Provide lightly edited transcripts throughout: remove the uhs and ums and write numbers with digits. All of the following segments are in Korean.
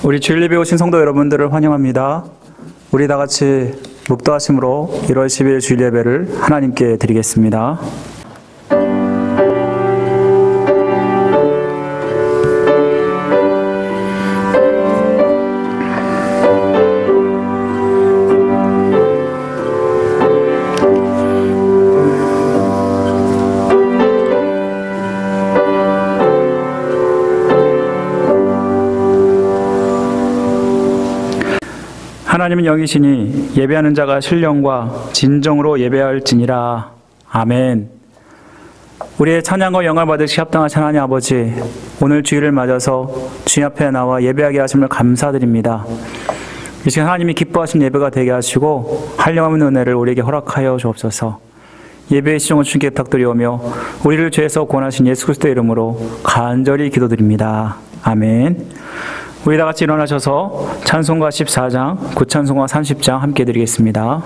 우리 주일 예배 오신 성도 여러분들을 환영합니다. 우리 다 같이 묵도하심으로 1월 10일 주일 예배를 하나님께 드리겠습니다. 하나님은 영이시니 예배하는 자가 신령과 진정으로 예배할지니라. 아멘. 우리의 찬양과 영광을 받으시기 합당하신 하나님 아버지, 오늘 주일을 맞아서 주님 앞에 나와 예배하게 하심을 감사드립니다. 이 시간 하나님이 기뻐하신 예배가 되게 하시고 한량없는 은혜를 우리에게 허락하여 주옵소서. 예배의 시종을 주님께 부탁드리오며 우리를 죄에서 구원하신 예수 그리스도의 이름으로 간절히 기도드립니다. 아멘. 우리 다 같이 일어나셔서 찬송가 14장, 구찬송가 30장 함께 드리겠습니다.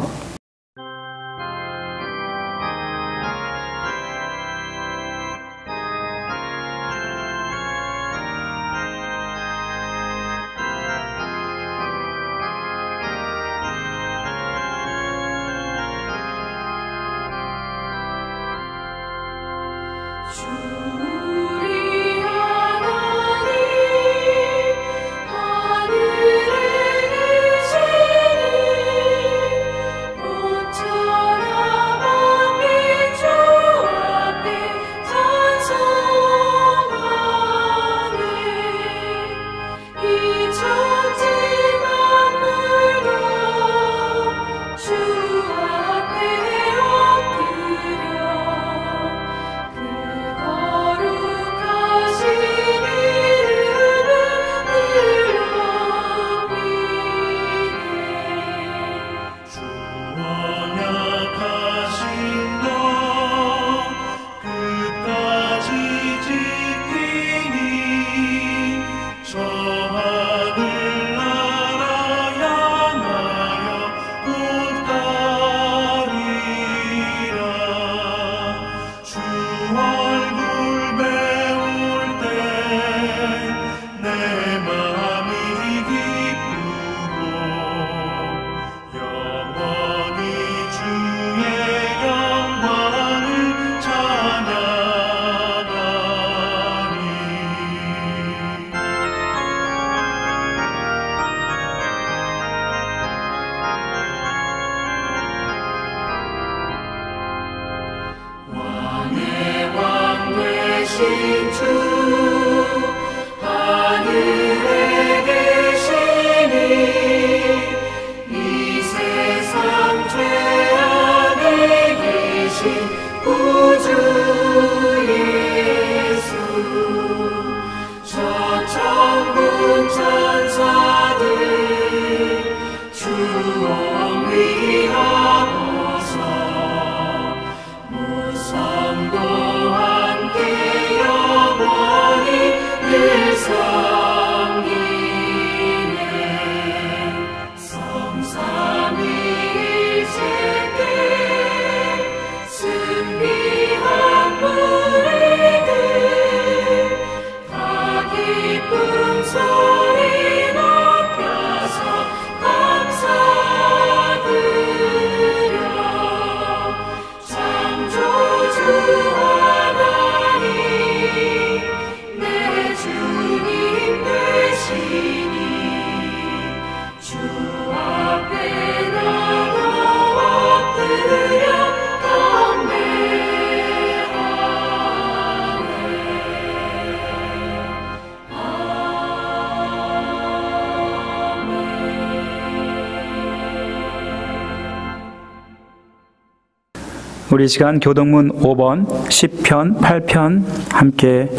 우리 시간 교동문 5번, 10편, 8편 함께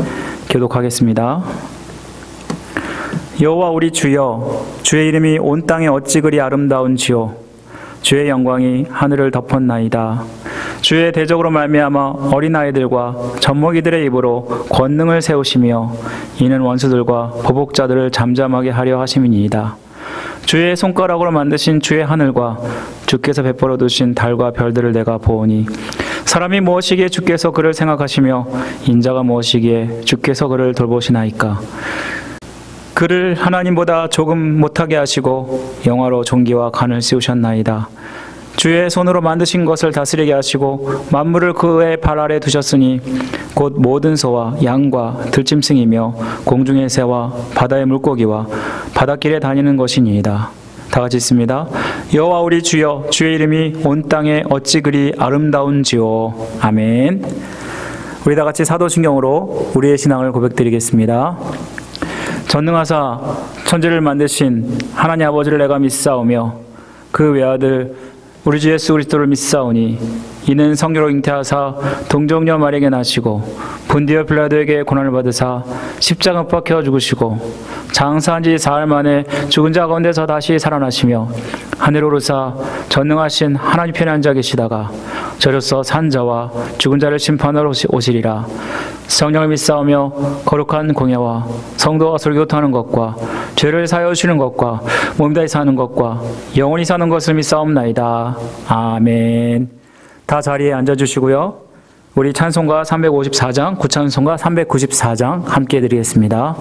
교독하겠습니다. 여호와 우리 주여, 주의 이름이 온 땅에 어찌 그리 아름다운지요. 주의 영광이 하늘을 덮었나이다. 주의 대적으로 말미암아 어린아이들과 젖먹이들의 입으로 권능을 세우시며 이는 원수들과 보복자들을 잠잠하게 하려 하심이니이다. 주의 손가락으로 만드신 주의 하늘과 주께서 베풀어 두신 달과 별들을 내가 보오니 사람이 무엇이기에 주께서 그를 생각하시며 인자가 무엇이기에 주께서 그를 돌보시나이까. 그를 하나님보다 조금 못하게 하시고 영화로 존귀와 간을 씌우셨나이다. 주의 손으로 만드신 것을 다스리게 하시고 만물을 그의 발 아래 두셨으니 곧 모든 소와 양과 들짐승이며 공중의 새와 바다의 물고기와 바닷길에 다니는 것이니이다. 다 같이 읽습니다. 여호와 우리 주여, 주의 이름이 온 땅에 어찌 그리 아름다운지요. 아멘. 우리 다 같이 사도신경으로 우리의 신앙을 고백드리겠습니다. 전능하사 천지를 만드신 하나님 아버지를 내가 믿사오며 그 외아들 우리 주 예수 그리스도를 믿사오니 이는 성령으로 잉태하사 동정녀 마리아에게 나시고 본디오 빌라도에게 고난을 받으사 십자가 못 박혀 죽으시고 장사한 지 사흘 만에 죽은 자 가운데서 다시 살아나시며 하늘로 오르사 전능하신 하나님 편에 앉아 계시다가 저로서 산 자와 죽은 자를 심판하러 오시리라. 성령을 믿사오며 거룩한 공예와 성도와 설교하는 것과 죄를 사하여 주시는 것과 몸 다해 사는 것과 영원히 사는 것을 믿사옵나이다. 아멘. 다 자리에 앉아주시고요. 우리 찬송가 354장, 구찬송가 394장 함께 드리겠습니다.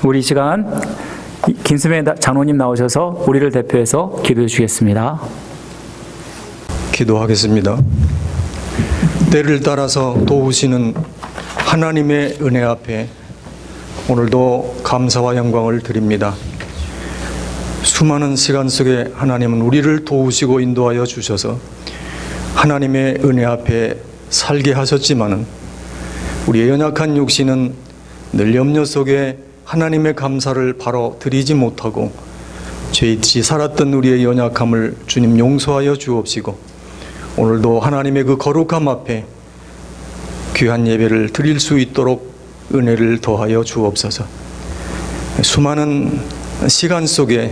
우리 이 시간 김수매 장로님 나오셔서 우리를 대표해서 기도해 주시겠습니다. 기도하겠습니다. 때를 따라서 도우시는 하나님의 은혜 앞에 오늘도 감사와 영광을 드립니다. 수많은 시간 속에 하나님은 우리를 도우시고 인도하여 주셔서 하나님의 은혜 앞에 살게 하셨지만은 우리의 연약한 육신은 늘 염려 속에 하나님의 감사를 바로 드리지 못하고 죄짓지 살았던 우리의 연약함을 주님 용서하여 주옵시고 오늘도 하나님의 그 거룩함 앞에 귀한 예배를 드릴 수 있도록 은혜를 더하여 주옵소서. 수많은 시간 속에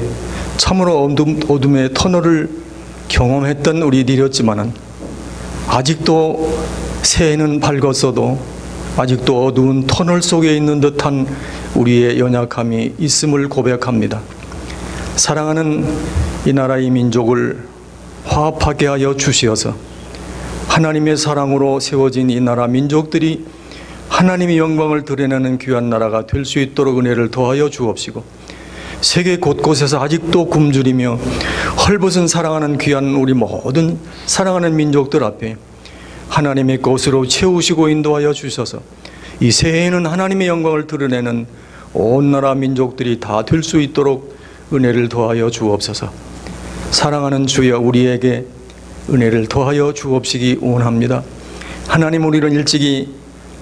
참으로 어둠의 터널을 경험했던 우리들이었지만은 아직도 새해는 밝았어도 아직도 어두운 터널 속에 있는 듯한 우리의 연약함이 있음을 고백합니다. 사랑하는 이 나라의 민족을 화합하게 하여 주시어서 하나님의 사랑으로 세워진 이 나라 민족들이 하나님의 영광을 드러내는 귀한 나라가 될 수 있도록 은혜를 더하여 주옵시고 세계 곳곳에서 아직도 굶주리며 헐벗은 사랑하는 귀한 우리 모든 사랑하는 민족들 앞에 하나님의 것으로 채우시고 인도하여 주셔서 이 새해에는 하나님의 영광을 드러내는 온 나라 민족들이 다 될 수 있도록 은혜를 더하여 주옵소서. 사랑하는 주여 우리에게 은혜를 더하여 주옵시기 원합니다. 하나님 우리는 일찍이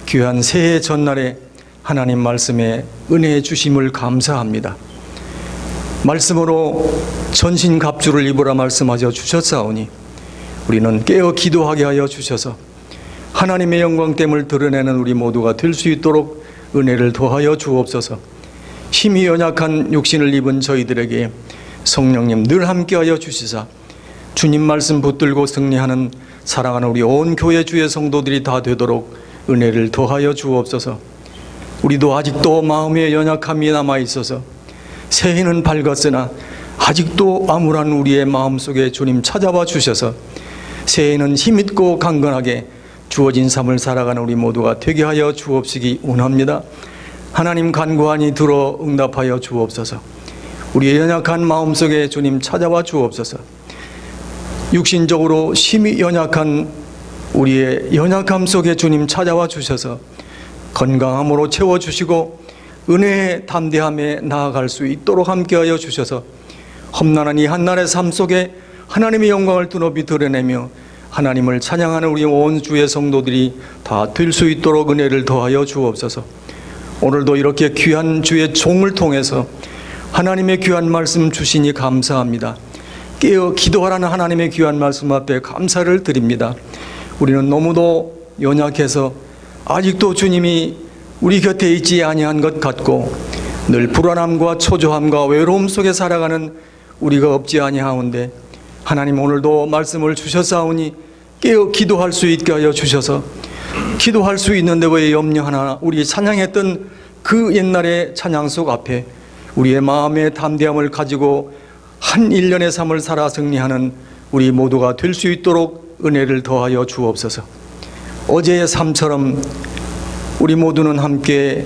귀한 새해 전날에 하나님 말씀에 은혜 주심을 감사합니다. 말씀으로 전신갑주를 입으라 말씀하여 주셨사오니 우리는 깨어 기도하게 하여 주셔서 하나님의 영광됨을 드러내는 우리 모두가 될 수 있도록 은혜를 더하여 주옵소서. 힘이 연약한 육신을 입은 저희들에게 성령님 늘 함께하여 주시사 주님 말씀 붙들고 승리하는 사랑하는 우리 온 교회 주의 성도들이 다 되도록 은혜를 더하여 주옵소서. 우리도 아직도 마음의 연약함이 남아있어서 새해는 밝았으나 아직도 암울한 우리의 마음속에 주님 찾아와 주셔서 새해는 힘있고 강건하게 주어진 삶을 살아가는 우리 모두가 되게 하여 주옵시기 원합니다. 하나님 간구하니 들어 응답하여 주옵소서. 우리의 연약한 마음속에 주님 찾아와 주옵소서. 육신적으로 심히 연약한 우리의 연약함 속에 주님 찾아와 주셔서 건강함으로 채워주시고 은혜의 담대함에 나아갈 수 있도록 함께하여 주셔서 험난한 이 한날의 삶 속에 하나님의 영광을 드높이 드러내며 하나님을 찬양하는 우리 온 주의 성도들이 다 될 수 있도록 은혜를 더하여 주옵소서. 오늘도 이렇게 귀한 주의 종을 통해서 하나님의 귀한 말씀 주시니 감사합니다. 깨어 기도하라는 하나님의 귀한 말씀 앞에 감사를 드립니다. 우리는 너무도 연약해서 아직도 주님이 우리 곁에 있지 아니한 것 같고 늘 불안함과 초조함과 외로움 속에 살아가는 우리가 없지 아니하온데 하나님 오늘도 말씀을 주셨사오니 깨어 기도할 수 있게 하여 주셔서 기도할 수 있는데 왜 염려하나 우리 찬양했던 그 옛날의 찬양속 앞에 우리의 마음의 담대함을 가지고 한 일년의 삶을 살아 승리하는 우리 모두가 될 수 있도록 은혜를 더하여 주옵소서. 어제의 삶처럼 우리 모두는 함께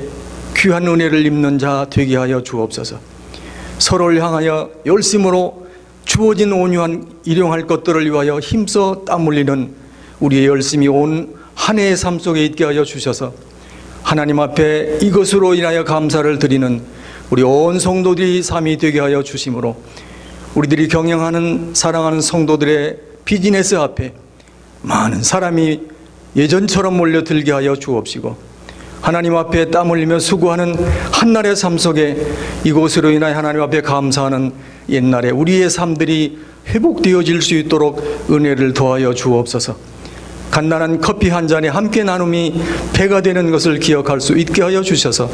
귀한 은혜를 입는 자 되게 하여 주옵소서. 서로를 향하여 열심으로 주어진 온유한 일용할 것들을 위하여 힘써 땀 흘리는 우리의 열심이 온 한 해의 삶 속에 있게 하여 주셔서 하나님 앞에 이것으로 인하여 감사를 드리는 우리 온 성도들이 삶이 되게 하여 주심으로 우리들이 경영하는 사랑하는 성도들의 비즈니스 앞에 많은 사람이 예전처럼 몰려들게 하여 주옵시고 하나님 앞에 땀 흘리며 수고하는 한날의 삶 속에 이곳으로 인하여 하나님 앞에 감사하는 옛날에 우리의 삶들이 회복되어질 수 있도록 은혜를 더하여 주옵소서. 간단한 커피 한 잔에 함께 나눔이 배가 되는 것을 기억할 수 있게 하여 주셔서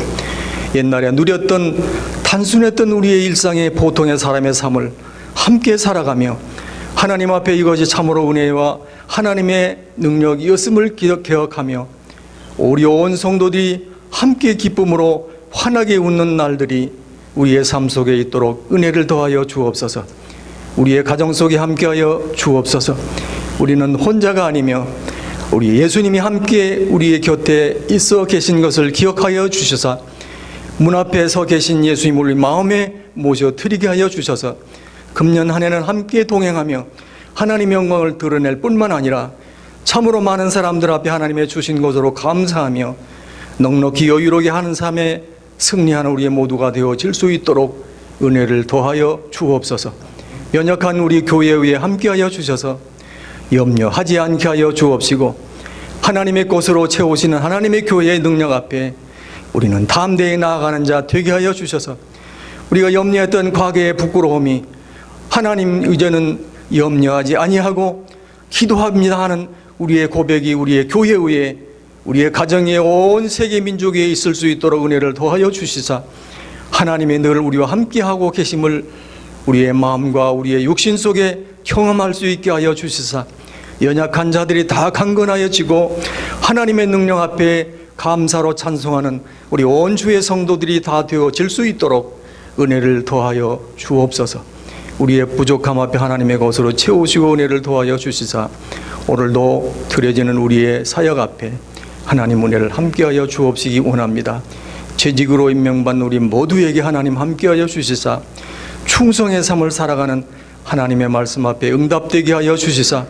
옛날에 누렸던 단순했던 우리의 일상의 보통의 사람의 삶을 함께 살아가며 하나님 앞에 이것이 참으로 은혜와 하나님의 능력이었음을 기억하며 우리 온 성도들이 함께 기쁨으로 환하게 웃는 날들이 우리의 삶 속에 있도록 은혜를 더하여 주옵소서. 우리의 가정 속에 함께하여 주옵소서. 우리는 혼자가 아니며 우리 예수님이 함께 우리의 곁에 있어 계신 것을 기억하여 주셔서 문 앞에 서 계신 예수님을 우리 마음에 모셔 드리게 하여 주셔서 금년 한 해는 함께 동행하며 하나님의 영광을 드러낼 뿐만 아니라 참으로 많은 사람들 앞에 하나님의 주신 것으로 감사하며 넉넉히 여유롭게 하는 삶에 승리하는 우리의 모두가 되어질 수 있도록 은혜를 더하여 주옵소서. 연약한 우리 교회 위에 함께하여 주셔서 염려하지 않게 하여 주옵시고 하나님의 것으로 채우시는 하나님의 교회의 능력 앞에 우리는 담대히 나아가는 자 되게 하여 주셔서 우리가 염려했던 과거의 부끄러움이 하나님 이제는 염려하지 아니하고 기도합니다 하는 우리의 고백이 우리의 교회 위에 우리의 가정에 온 세계 민족에 있을 수 있도록 은혜를 더하여 주시사 하나님의 늘 우리와 함께하고 계심을 우리의 마음과 우리의 육신 속에 경험할 수 있게 하여 주시사 연약한 자들이 다 강건하여지고 하나님의 능력 앞에 감사로 찬송하는 우리 온 주의 성도들이 다 되어질 수 있도록 은혜를 더하여 주옵소서. 우리의 부족함 앞에 하나님의 것으로 채우시고 은혜를 더하여 주시사 오늘도 드려지는 우리의 사역 앞에 하나님 은혜를 함께하여 주옵시기 원합니다. 재직으로 임명받는 우리 모두에게 하나님 함께하여 주시사 충성의 삶을 살아가는 하나님의 말씀 앞에 응답되게 하여 주시사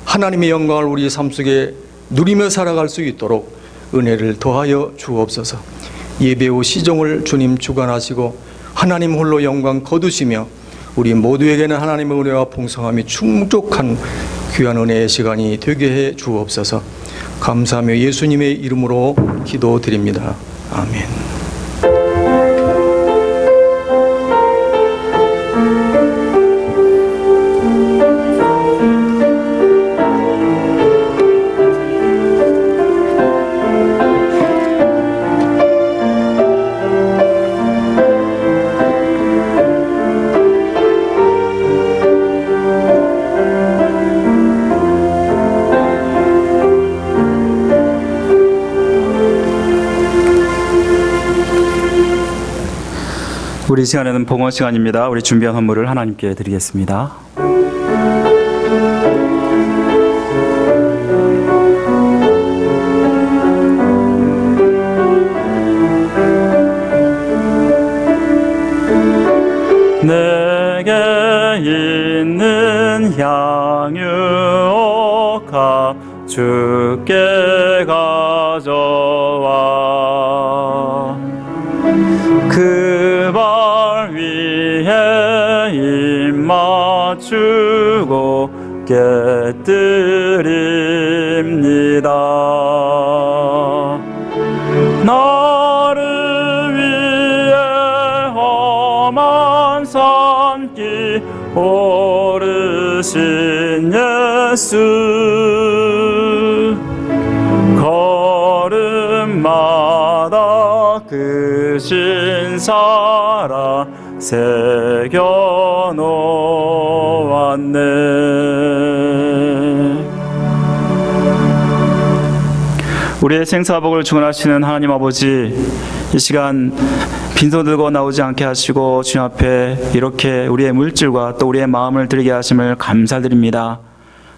하나님의 영광을 우리 삶 속에 누리며 살아갈 수 있도록 은혜를 더하여 주옵소서. 예배 후 시종을 주님 주관하시고 하나님 홀로 영광 거두시며 우리 모두에게는 하나님의 은혜와 풍성함이 충족한 귀한 은혜의 시간이 되게 해 주옵소서. 감사하며 예수님의 이름으로 기도드립니다. 아멘. 우리 시간에는 봉헌 시간입니다. 우리 준비한 선물을 하나님께 드리겠습니다. 내게 있는 향유가 주께 가져와 그 발 위에 입 맞추고 깨뜨립니다. 나를 위해 험한 산길 오르신 예수 걸음마다 그 신사라 새겨 놓았네. 우리의 생사복을 주관하시는 하나님 아버지, 이 시간 빈손 들고 나오지 않게 하시고 주님 앞에 이렇게 우리의 물질과 또 우리의 마음을 드리게 하심을 감사드립니다.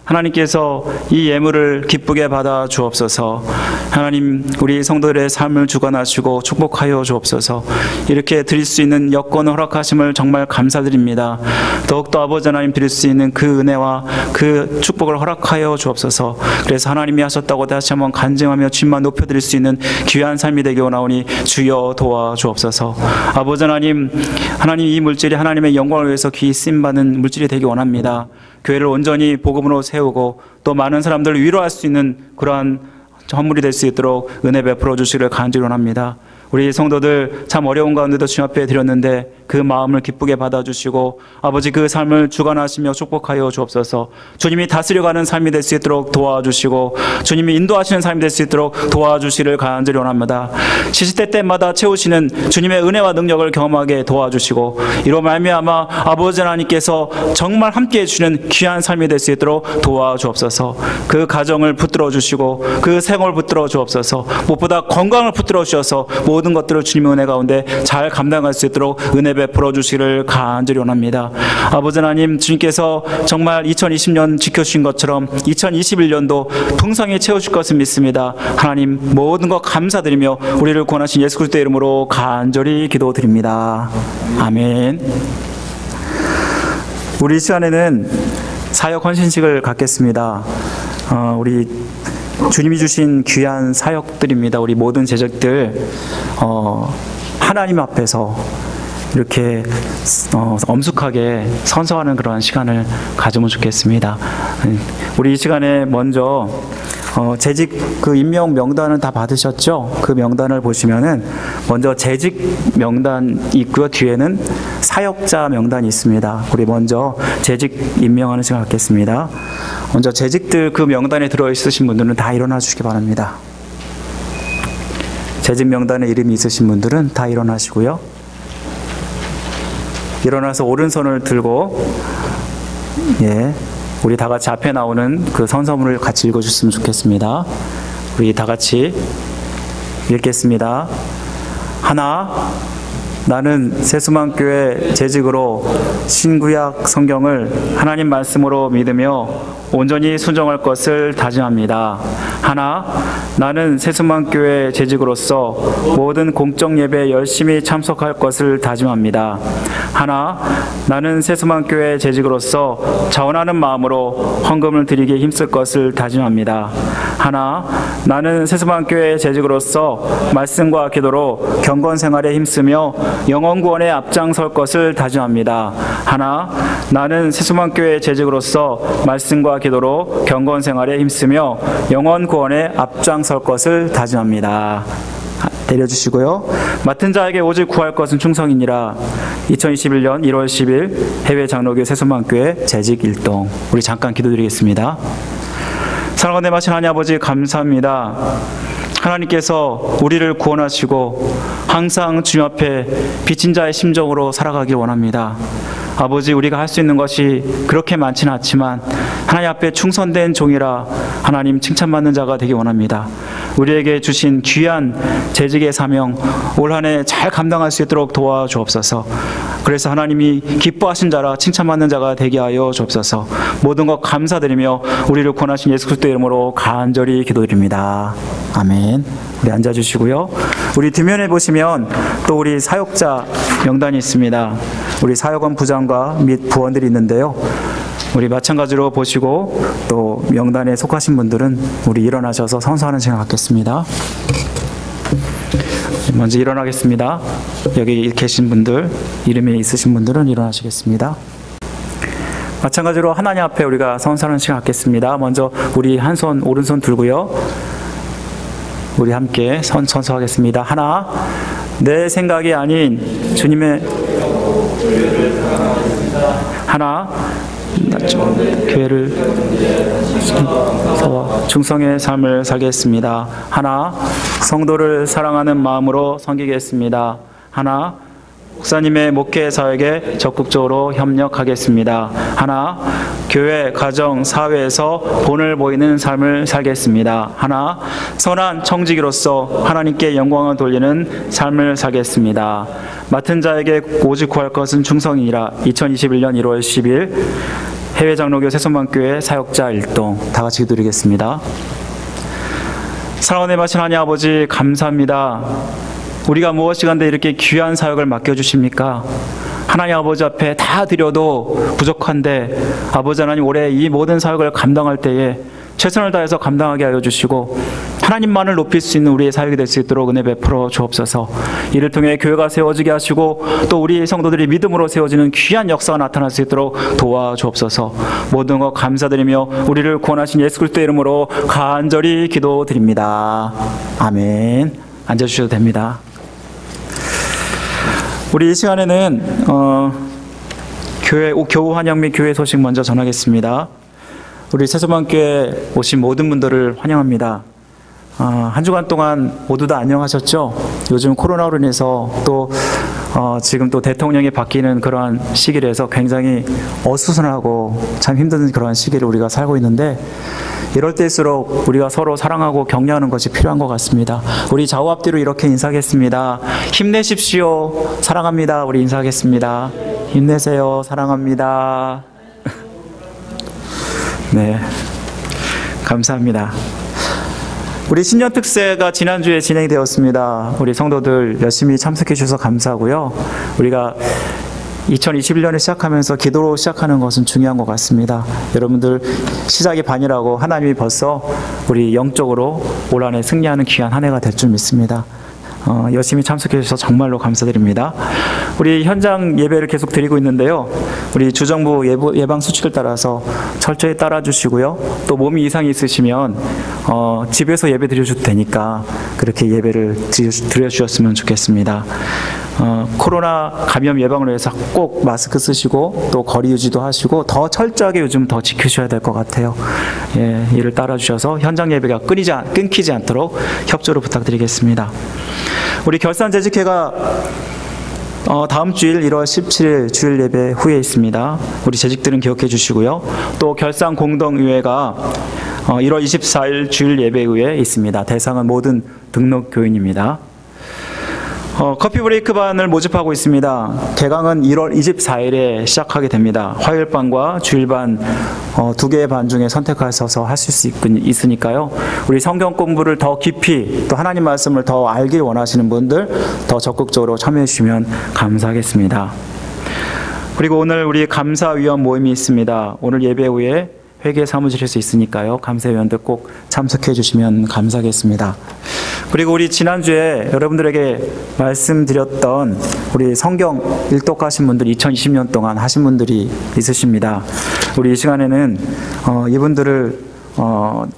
하나님께서 이 예물을 기쁘게 받아 주옵소서. 하나님, 우리 성도들의 삶을 주관하시고 축복하여 주옵소서. 이렇게 드릴 수 있는 여건을 허락하심을 정말 감사드립니다. 더욱더 아버지 하나님 드릴 수 있는 그 은혜와 그 축복을 허락하여 주옵소서. 그래서 하나님이 하셨다고 다시 한번 간증하며 주님만 높여드릴 수 있는 귀한 삶이 되게 원하오니 주여 도와 주옵소서. 아버지 하나님, 이 물질이 하나님의 영광을 위해서 귀히 쓰임받는 물질이 되기 원합니다. 교회를 온전히 복음으로 세우고 또 많은 사람들을 위로할 수 있는 그러한 헌물이 될 수 있도록 은혜 베풀어 주시기를 간절히 원합니다. 우리 성도들 참 어려운 가운데도 주님 앞에 드렸는데 그 마음을 기쁘게 받아주시고 아버지 그 삶을 주관하시며 축복하여 주옵소서. 주님이 다스려가는 삶이 될 수 있도록 도와주시고 주님이 인도하시는 삶이 될 수 있도록 도와주시기를 간절히 원합니다. 시시때 때마다 채우시는 주님의 은혜와 능력을 경험하게 도와주시고 이로 말미암아 아버지 하나님께서 정말 함께해 주시는 귀한 삶이 될 수 있도록 도와주옵소서. 그 가정을 붙들어 주시고 그 생활을 붙들어 주옵소서. 무엇보다 건강을 붙들어 주셔서 모든 것들을 주님의 은혜 가운데 잘 감당할 수 있도록 은혜 베풀어 주시기를 간절히 원합니다. 아버지 하나님, 주님께서 정말 2020년 지켜주신 것처럼 2021년도 풍성히 채워줄 것을 믿습니다. 하나님, 모든 것 감사드리며 우리를 구원하신 예수 그리스도의 이름으로 간절히 기도드립니다. 아멘. 우리 이 시간에는 사역 헌신식을 갖겠습니다. 우리 주님이 주신 귀한 사역들입니다. 우리 모든 제적들 하나님 앞에서 이렇게 엄숙하게 선서하는 그런 시간을 가지면 좋겠습니다. 우리 이 시간에 먼저 재직 그 임명 명단은 다 받으셨죠? 그 명단을 보시면은 먼저 재직 명단이 있고요. 뒤에는 사역자 명단이 있습니다. 우리 먼저 재직 임명하는 시간 갖겠습니다. 먼저 재직들 그 명단에 들어있으신 분들은 다 일어나 주시기 바랍니다. 재직 명단에 이름이 있으신 분들은 다 일어나시고요. 일어나서 오른손을 들고 우리 다 같이 앞에 나오는 그 선서문을 같이 읽어주셨으면 좋겠습니다. 우리 다 같이 읽겠습니다. 하나, 나는 세수만교회 재직으로 신구약 성경을 하나님 말씀으로 믿으며 온전히 순종할 것을 다짐합니다. 하나, 나는 세수만교회 재직으로서 모든 공적 예배에 열심히 참석할 것을 다짐합니다. 하나, 나는 세수만교회 재직으로서 자원하는 마음으로 헌금을 드리기에 힘쓸 것을 다짐합니다. 하나, 나는 세수만교회 재직으로서 말씀과 기도로 경건 생활에 힘쓰며 영혼 구원에 앞장설 것을 다짐합니다. 하나, 나는 세수만교회 재직으로서 말씀과 기도로 경건 생활에 힘쓰며 영혼 구원에 앞장설 것을 다짐합니다. 내려주시고요. 맡은 자에게 오직 구할 것은 충성이니라. 2021년 1월 10일 해외 장로교 세수만교회 재직 일동. 우리 잠깐 기도드리겠습니다. 사랑하는 내 마신 하나님 아버지, 감사합니다. 하나님께서 우리를 구원하시고 항상 주님 앞에 빚진 자의 심정으로 살아가길 원합니다. 아버지, 우리가 할 수 있는 것이 그렇게 많지는 않지만 하나님 앞에 충성된 종이라 하나님 칭찬받는 자가 되기 원합니다. 우리에게 주신 귀한 재직의 사명 올 한 해 잘 감당할 수 있도록 도와주옵소서. 그래서 하나님이 기뻐하신 자라 칭찬받는 자가 되게 하여 주옵소서. 모든 것 감사드리며 우리를 구원하신 예수 그리스도의 이름으로 간절히 기도드립니다. 아멘. 우리 앉아주시고요. 우리 뒷면에 보시면 또 우리 사역자 명단이 있습니다. 우리 사역원 부장과 및 부원들이 있는데요. 우리 마찬가지로 보시고 또 명단에 속하신 분들은 우리 일어나셔서 선서하는 시간 갖겠습니다. 먼저 일어나겠습니다. 여기 계신 분들, 이름이 있으신 분들은 일어나시겠습니다. 마찬가지로 하나님 앞에 우리가 선서하는 시간 갖겠습니다. 먼저 우리 한 손, 오른손 들고요. 우리 함께 선서하겠습니다. 하나, 내 생각이 아닌 주님의 하나, 교회를 충성의 삶을 살겠습니다. 하나, 성도를 사랑하는 마음으로 섬기겠습니다. 하나, 목사님의 목회 사역에 적극적으로 협력하겠습니다. 하나, 교회, 가정, 사회에서 본을 보이는 삶을 살겠습니다. 하나, 선한 청지기로서 하나님께 영광을 돌리는 삶을 살겠습니다. 맡은 자에게 오직 구할 것은 충성이니라. 2021년 1월 10일 해외 장로교 세수만교회 사역자 일동. 다 같이 기도드리겠습니다. 사랑하는 마신 하나님 아버지, 감사합니다. 우리가 무엇이간데 이렇게 귀한 사역을 맡겨주십니까? 하나님 아버지 앞에 다 드려도 부족한데 아버지 하나님, 올해 이 모든 사역을 감당할 때에 최선을 다해서 감당하게 하여 주시고 하나님만을 높일 수 있는 우리의 사역이 될 수 있도록 은혜 베풀어 주옵소서. 이를 통해 교회가 세워지게 하시고 또 우리 성도들이 믿음으로 세워지는 귀한 역사가 나타날 수 있도록 도와주옵소서. 모든 것 감사드리며 우리를 구원하신 예수 그리스도의 이름으로 간절히 기도드립니다. 아멘. 앉아주셔도 됩니다. 우리 이 시간에는 교우 환영 및 교회 소식 먼저 전하겠습니다. 우리 세수만교회 오신 모든 분들을 환영합니다. 한 주간 동안 모두 다 안녕하셨죠? 요즘 코로나로 인해서 또 지금 또 대통령이 바뀌는 그러한 시기라서 굉장히 어수선하고 참 힘든 그러한 시기를 우리가 살고 있는데, 이럴 때일수록 우리가 서로 사랑하고 격려하는 것이 필요한 것 같습니다. 우리 좌우 앞뒤로 이렇게 인사하겠습니다. 힘내십시오. 사랑합니다. 우리 인사하겠습니다. 힘내세요. 사랑합니다. 네, 감사합니다. 우리 신년 특세가 지난주에 진행이 되었습니다. 우리 성도들 열심히 참석해 주셔서 감사하고요. 우리가 2021년을 시작하면서 기도로 시작하는 것은 중요한 것 같습니다. 여러분들 시작이 반이라고 하나님이 벌써 우리 영적으로 올 한해 승리하는 귀한 한 해가 될 줄 믿습니다. 열심히 참석해 주셔서 정말로 감사드립니다. 우리 현장 예배를 계속 드리고 있는데요. 우리 주정부 예방 수칙을 따라서 철저히 따라 주시고요. 또 몸이 이상이 있으시면 집에서 예배 드려주셔도 되니까 그렇게 예배를 드려주셨으면 좋겠습니다. 코로나 감염 예방을 위해서 꼭 마스크 쓰시고 또 거리 유지도 하시고 더 철저하게 요즘 더 지키셔야 될 것 같아요. 예, 이를 따라 주셔서 현장 예배가 끊기지 않도록 협조를 부탁드리겠습니다. 우리 결산재직회가 다음 주일 1월 17일 주일 예배 후에 있습니다. 우리 재직들은 기억해 주시고요. 또 결산공동의회가 1월 24일 주일 예배 후에 있습니다. 대상은 모든 등록 교인입니다. 커피 브레이크 반을 모집하고 있습니다. 개강은 1월 24일에 시작하게 됩니다. 화요일반과 주일반 두 개의 반 중에 선택하셔서 하실 수 있으니까요. 우리 성경 공부를 더 깊이 또 하나님 말씀을 더 알길 원하시는 분들 더 적극적으로 참여해 주시면 감사하겠습니다. 그리고 오늘 우리 감사위원 모임이 있습니다. 오늘 예배 후에 회계 사무실에서 있으니까요. 감사위원들 꼭 참석해 주시면 감사하겠습니다. 그리고 우리 지난주에 여러분들에게 말씀드렸던 우리 성경 일독하신 분들 2020년 동안 하신 분들이 있으십니다. 우리 이 시간에는 이분들을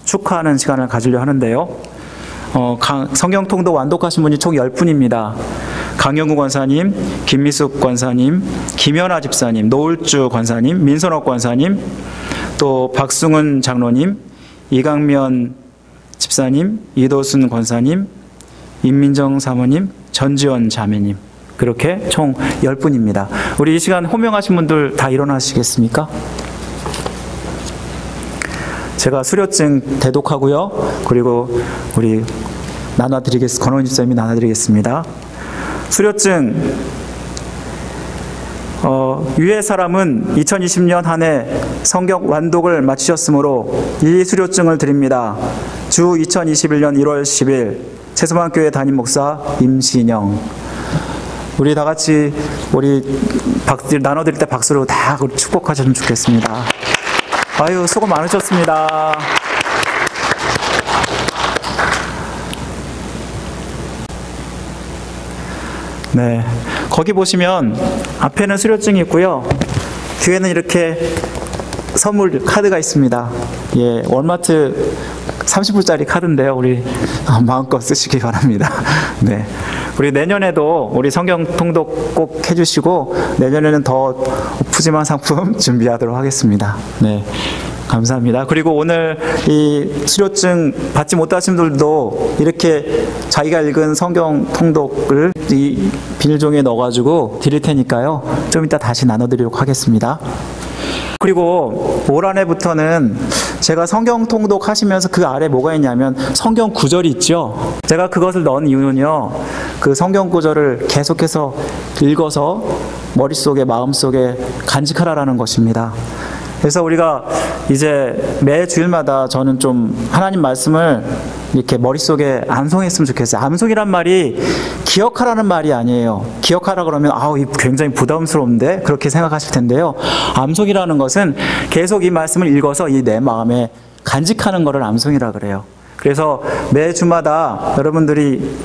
축하하는 시간을 가지려 하는데요. 성경 통독 완독하신 분이 총 10분입니다. 강영구 권사님, 김미숙 권사님, 김연아 집사님, 노을주 권사님, 민선옥 권사님, 또 박승훈 장로님, 이강면 집사님, 이도순 권사님, 임민정 사모님, 전지원 자매님, 그렇게 총 10분입니다. 우리 이 시간 호명하신 분들 다 일어나시겠습니까? 제가 수료증 대독하고요. 그리고 우리 권원 집사님이 나눠드리겠습니다. 수료증 위의 사람은 2020년 한 해 성경 완독을 마치셨으므로 이 수료증을 드립니다. 주 2021년 1월 10일 세수만교회 담임 목사 임신영. 우리 다 같이 우리 나눠드릴 때 박수로 다 축복하셨으면 좋겠습니다. 아유, 수고 많으셨습니다. 네, 거기 보시면 앞에는 수료증이 있고요. 뒤에는 이렇게 선물 카드가 있습니다. 예, 월마트 30불짜리 카드인데요. 우리 마음껏 쓰시기 바랍니다. 네, 우리 내년에도 우리 성경 통독 꼭 해주시고 내년에는 더 푸짐한 상품 준비하도록 하겠습니다. 네. 감사합니다. 그리고 오늘 이 수료증 받지 못하신 분들도 이렇게 자기가 읽은 성경 통독을 이 비닐종이에 넣어가지고 드릴 테니까요. 좀 이따 다시 나눠드리도록 하겠습니다. 그리고 올 한 해부터는 제가 성경 통독 하시면서 그 아래 뭐가 있냐면 성경 구절이 있죠. 제가 그것을 넣은 이유는요. 그 성경 구절을 계속해서 읽어서 머릿속에 마음속에 간직하라라는 것입니다. 그래서 우리가 이제 매 주일마다 저는 좀 하나님 말씀을 이렇게 머릿속에 암송했으면 좋겠어요. 암송이란 말이 기억하라는 말이 아니에요. 기억하라 그러면 굉장히 부담스러운데 그렇게 생각하실 텐데요. 암송이라는 것은 계속 이 말씀을 읽어서 이 내 마음에 간직하는 것을 암송이라 그래요. 그래서 매 주마다 여러분들이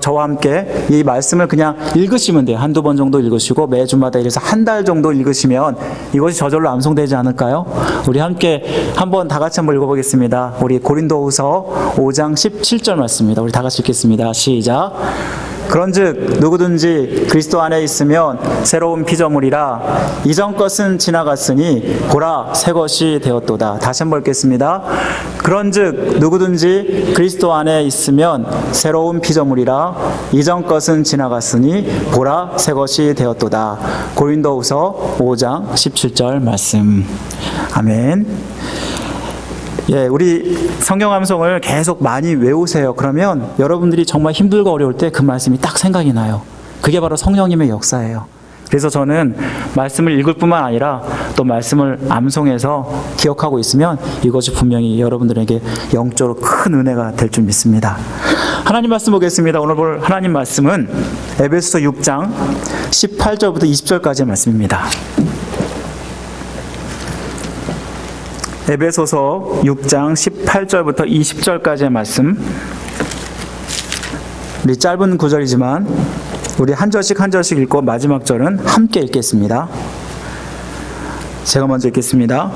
저와 함께 이 말씀을 그냥 읽으시면 돼요. 한두 번 정도 읽으시고 매 주마다 이래서 한 달 정도 읽으시면 이것이 저절로 암송되지 않을까요? 우리 함께 한번 다 같이 한번 읽어보겠습니다. 우리 고린도후서 5장 17절 말씀입니다. 우리 다 같이 읽겠습니다. 시작. 그런즉 누구든지 그리스도 안에 있으면 새로운 피조물이라 이전 것은 지나갔으니 보라 새 것이 되었도다. 다시 한번 읽겠습니다. 그런즉 누구든지 그리스도 안에 있으면 새로운 피조물이라 이전 것은 지나갔으니 보라 새 것이 되었도다. 고린도후서 5장 17절 말씀. 아멘. 예, 우리 성경 암송을 계속 많이 외우세요. 그러면 여러분들이 정말 힘들고 어려울 때 그 말씀이 딱 생각이 나요. 그게 바로 성령님의 역사예요. 그래서 저는 말씀을 읽을 뿐만 아니라 또 말씀을 암송해서 기억하고 있으면 이것이 분명히 여러분들에게 영적으로 큰 은혜가 될 줄 믿습니다. 하나님 말씀 보겠습니다. 오늘 볼 하나님 말씀은 에베소서 6장 18절부터 20절까지의 말씀입니다. 에베소서 6장 18절부터 20절까지의 말씀. 우리 짧은 구절이지만 우리 한 절씩 한 절씩 읽고 마지막 절은 함께 읽겠습니다. 제가 먼저 읽겠습니다.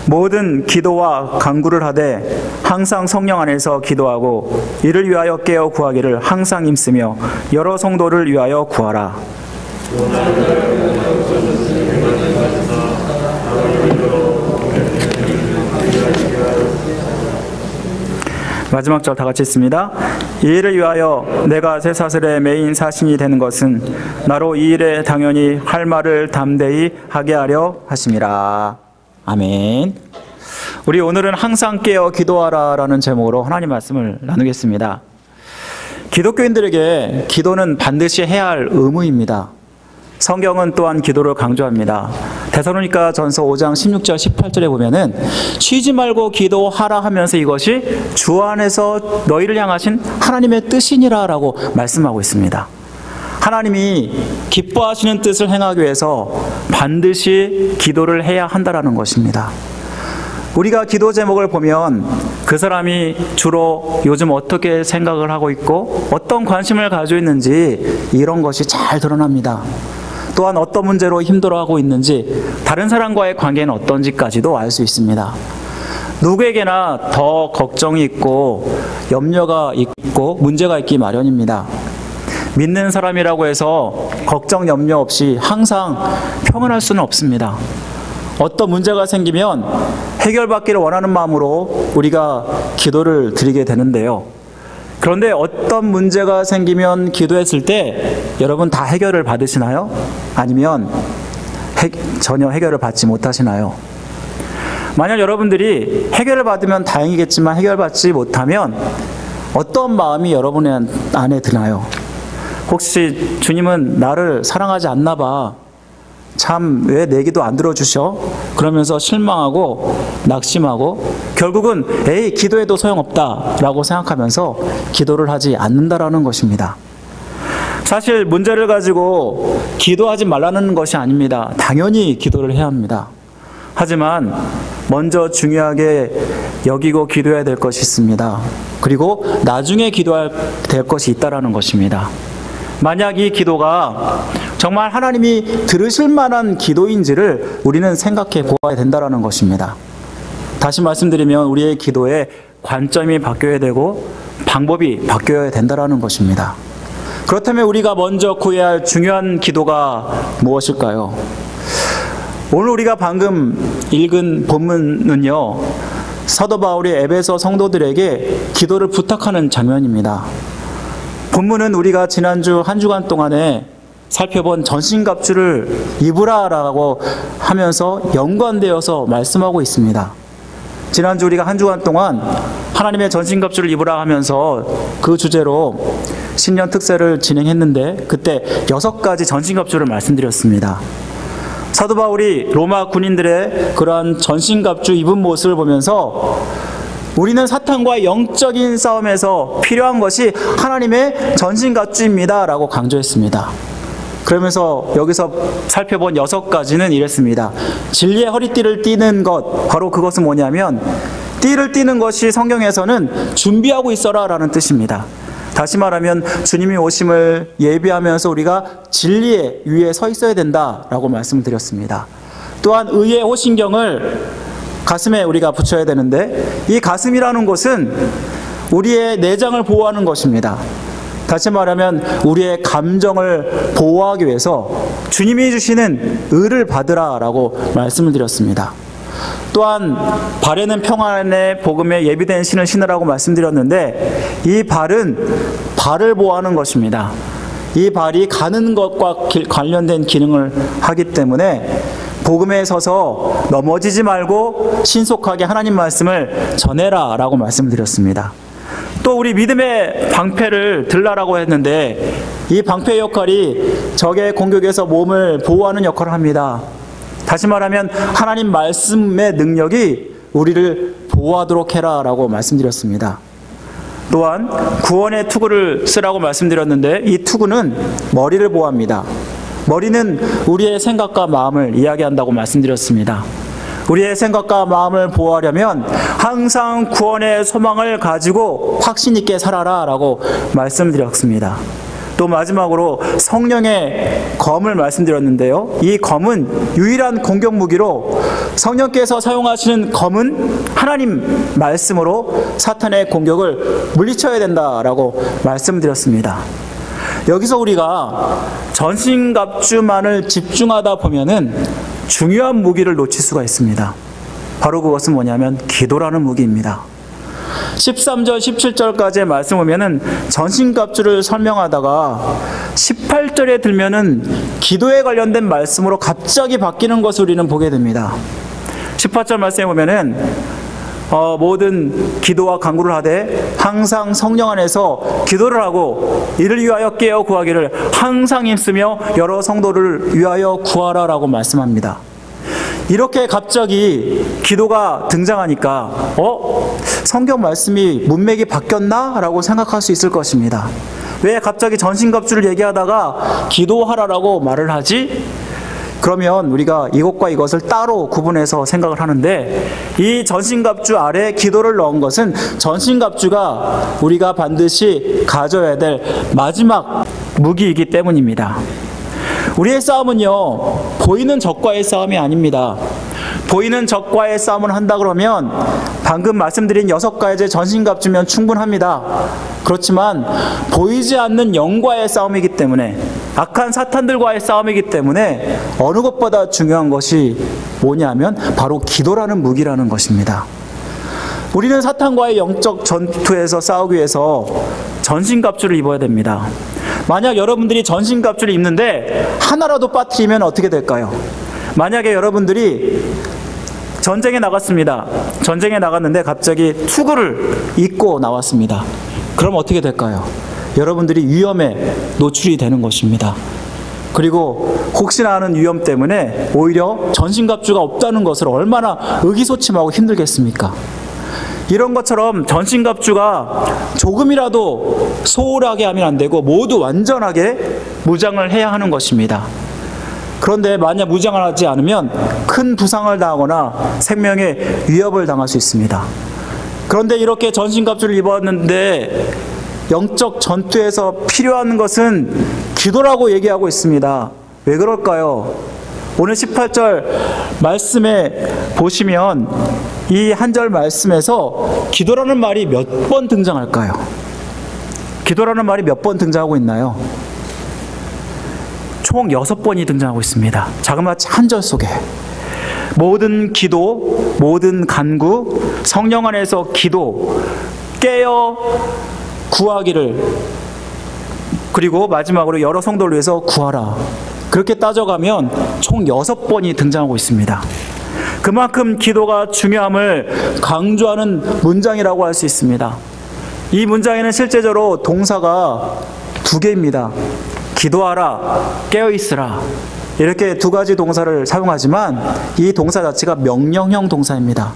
모든 기도와 간구를 하되 항상 성령 안에서 기도하고 이를 위하여 깨어 구하기를 항상 힘쓰며 여러 성도를 위하여 구하라. 마지막 절 다 같이 읽습니다. 이 일을 위하여 내가 쇠사슬의 메인 사신이 되는 것은 나로 이 일에 당연히 할 말을 담대히 하게 하려 하심이라. 아멘. 우리 오늘은 항상 깨어 기도하라 라는 제목으로 하나님 말씀을 나누겠습니다. 기독교인들에게 기도는 반드시 해야 할 의무입니다. 성경은 또한 기도를 강조합니다. 데살로니가 전서 5장 16절 18절에 보면은 쉬지 말고 기도하라 하면서 이것이 주 안에서 너희를 향하신 하나님의 뜻이니라 라고 말씀하고 있습니다. 하나님이 기뻐하시는 뜻을 행하기 위해서 반드시 기도를 해야 한다라는 것입니다. 우리가 기도 제목을 보면 그 사람이 주로 요즘 어떻게 생각을 하고 있고 어떤 관심을 가지고 있는지 이런 것이 잘 드러납니다. 또한 어떤 문제로 힘들어하고 있는지 다른 사람과의 관계는 어떤지까지도 알 수 있습니다. 누구에게나 더 걱정이 있고 염려가 있고 문제가 있기 마련입니다. 믿는 사람이라고 해서 걱정 염려 없이 항상 평안할 수는 없습니다. 어떤 문제가 생기면 해결받기를 원하는 마음으로 우리가 기도를 드리게 되는데요. 그런데 어떤 문제가 생기면 기도했을 때 여러분 다 해결을 받으시나요? 아니면 전혀 해결을 받지 못하시나요? 만약 여러분들이 해결을 받으면 다행이겠지만 해결받지 못하면 어떤 마음이 여러분의 안에 드나요? 혹시 주님은 나를 사랑하지 않나 봐. 참 왜 내 기도 안 들어주셔? 그러면서 실망하고 낙심하고 결국은 에이 기도해도 소용없다 라고 생각하면서 기도를 하지 않는다라는 것입니다. 사실 문제를 가지고 기도하지 말라는 것이 아닙니다. 당연히 기도를 해야 합니다. 하지만 먼저 중요하게 여기고 기도해야 될 것이 있습니다. 그리고 나중에 기도해야 될 것이 있다라는 것입니다. 만약 이 기도가 정말 하나님이 들으실 만한 기도인지를 우리는 생각해 보아야 된다는 것입니다. 다시 말씀드리면 우리의 기도의 관점이 바뀌어야 되고 방법이 바뀌어야 된다는 것입니다. 그렇다면 우리가 먼저 구해야 할 중요한 기도가 무엇일까요? 오늘 우리가 방금 읽은 본문은요, 사도 바울이 에베소 성도들에게 기도를 부탁하는 장면입니다. 본문은 우리가 지난주 한 주간 동안에 살펴본 전신갑주를 입으라라고 하면서 연관되어서 말씀하고 있습니다. 지난주 우리가 한 주간 동안 하나님의 전신갑주를 입으라 하면서 그 주제로 신년 특세를 진행했는데 그때 6가지 전신갑주를 말씀드렸습니다. 사도 바울이 로마 군인들의 그러한 전신갑주 입은 모습을 보면서 우리는 사탄과 영적인 싸움에서 필요한 것이 하나님의 전신갑주입니다 라고 강조했습니다. 그러면서 여기서 살펴본 6가지는 이랬습니다. 진리의 허리띠를 띠는 것, 바로 그것은 뭐냐면 띠를 띠는 것이 성경에서는 준비하고 있어라 라는 뜻입니다. 다시 말하면 주님이 오심을 예비하면서 우리가 진리의 위에 서 있어야 된다라고 말씀드렸습니다. 또한 의의 호신경을 가슴에 우리가 붙여야 되는데 이 가슴이라는 것은 우리의 내장을 보호하는 것입니다. 다시 말하면 우리의 감정을 보호하기 위해서 주님이 주시는 의를 받으라라고 말씀을 드렸습니다. 또한 발에는 평안의 복음에 예비된 신을 신으라고 말씀드렸는데 이 발은 발을 보호하는 것입니다. 이 발이 가는 것과 관련된 기능을 하기 때문에 복음에 서서 넘어지지 말고 신속하게 하나님 말씀을 전해라 라고 말씀드렸습니다. 또 우리 믿음의 방패를 들라라고 했는데 이 방패의 역할이 적의 공격에서 몸을 보호하는 역할을 합니다. 다시 말하면 하나님 말씀의 능력이 우리를 보호하도록 해라 라고 말씀드렸습니다. 또한 구원의 투구를 쓰라고 말씀드렸는데 이 투구는 머리를 보호합니다. 머리는 우리의 생각과 마음을 이야기한다고 말씀드렸습니다. 우리의 생각과 마음을 보호하려면 항상 구원의 소망을 가지고 확신 있게 살아라 라고 말씀드렸습니다. 또 마지막으로 성령의 검을 말씀드렸는데요. 이 검은 유일한 공격 무기로 성령께서 사용하시는 검은 하나님 말씀으로 사탄의 공격을 물리쳐야 된다라고 말씀드렸습니다. 여기서 우리가 전신갑주만을 집중하다 보면은 중요한 무기를 놓칠 수가 있습니다. 바로 그것은 뭐냐면 기도라는 무기입니다. 13절, 17절까지의 말씀 보면은 전신갑주를 설명하다가 18절에 들면은 기도에 관련된 말씀으로 갑자기 바뀌는 것을 우리는 보게 됩니다. 18절 말씀에 보면은 모든 기도와 간구를 하되 항상 성령 안에서 기도를 하고 이를 위하여 깨어 구하기를 항상 힘쓰며 여러 성도를 위하여 구하라 라고 말씀합니다. 이렇게 갑자기 기도가 등장하니까 성경 말씀이 문맥이 바뀌었나? 라고 생각할 수 있을 것입니다. 왜 갑자기 전신갑주를 얘기하다가 기도하라라고 말을 하지? 그러면 우리가 이것과 이것을 따로 구분해서 생각을 하는데 이 전신갑주 아래 기도를 넣은 것은 전신갑주가 우리가 반드시 가져야 될 마지막 무기이기 때문입니다. 우리의 싸움은요, 보이는 적과의 싸움이 아닙니다. 보이는 적과의 싸움을 한다 그러면 방금 말씀드린 6가지 전신갑주면 충분합니다. 그렇지만 보이지 않는 영과의 싸움이기 때문에, 악한 사탄들과의 싸움이기 때문에 어느 것보다 중요한 것이 뭐냐면 바로 기도라는 무기라는 것입니다. 우리는 사탄과의 영적 전투에서 싸우기 위해서 전신갑주를 입어야 됩니다. 만약 여러분들이 전신갑주를 입는데 하나라도 빠뜨리면 어떻게 될까요? 만약에 여러분들이 전쟁에 나갔습니다. 전쟁에 나갔는데 갑자기 투구를 입고 나왔습니다. 그럼 어떻게 될까요? 여러분들이 위험에 노출이 되는 것입니다. 그리고 혹시나 하는 위험 때문에 오히려 전신갑주가 없다는 것을 얼마나 의기소침하고 힘들겠습니까? 이런 것처럼 전신갑주가 조금이라도 소홀하게 하면 안 되고 모두 완전하게 무장을 해야 하는 것입니다. 그런데 만약 무장을 하지 않으면 큰 부상을 당하거나 생명에 위협을 당할 수 있습니다. 그런데 이렇게 전신갑주를 입었는데 영적 전투에서 필요한 것은 기도라고 얘기하고 있습니다. 왜 그럴까요? 오늘 18절 말씀에 보시면 이 한 절 말씀에서 기도라는 말이 몇 번 등장할까요? 기도라는 말이 몇 번 등장하고 있나요? 총 6번이 등장하고 있습니다. 자그마치 한 절 속에 모든 기도, 모든 간구, 성령 안에서 기도, 깨어 구하기를, 그리고 마지막으로 여러 성도를 위해서 구하라. 그렇게 따져가면 총 6번이 등장하고 있습니다. 그만큼 기도가 중요함을 강조하는 문장이라고 할 수 있습니다. 이 문장에는 실제적으로 동사가 2개입니다. 기도하라, 깨어있으라. 이렇게 2가지 동사를 사용하지만 이 동사 자체가 명령형 동사입니다.